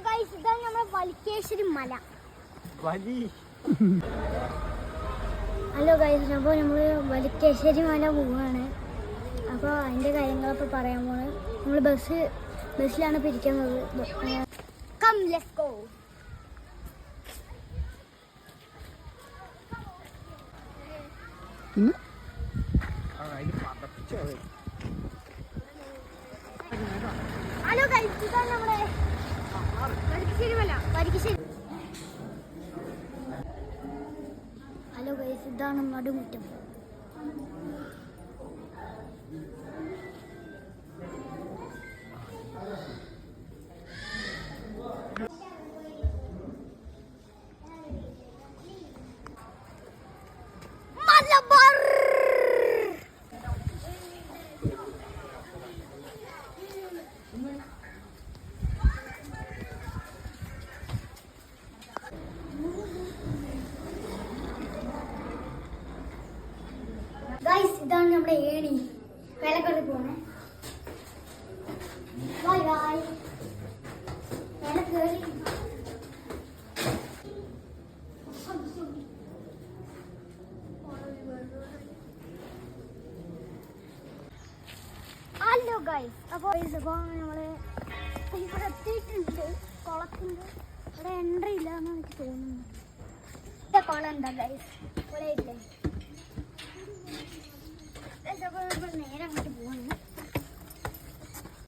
Guys, ഇതാണ് നമ്മുടെ വലിക്കേശ്വരി മല. ഹലോ ഗൈസ്, അപ്പോൾ നമ്മൾ വലിക്കേശ്വരി മല പോവുകയാണ്. അപ്പോൾ അതിൻ്റെ കാര്യങ്ങളൊക്കെ പറയാൻ പോണ്. നമ്മൾ ബസ്സിലാണ് പിരിക്കുന്നത്. Come let's go. Hello guys, ഇതാണ് നമ്മുടെ വലിക്കേശ്വരി മല. ഹലോ ഗൈസ്, ഇതാണ് നടുമുറ്റം. ഗൈസ്, ഇതാണ് നമ്മുടെ ഏണി. വേലക്കറി പോണേ. Bye bye. വേലക്കറി. ഹലോ ഗൈസ്, അപ്പോൾ നമ്മള് ഇവിടെ എത്തിയിട്ടുണ്ട്. കുളത്തിൻ്റെ ഇവിടെ എൻട്രി ഇല്ല എന്ന് എനിക്ക് തോന്നുന്നു. കുളം ഉണ്ടോ ഗൈസ്? ഇവിടെ ഇല്ലേ? നേരെ അങ്ങോട്ട് പോകുന്നു.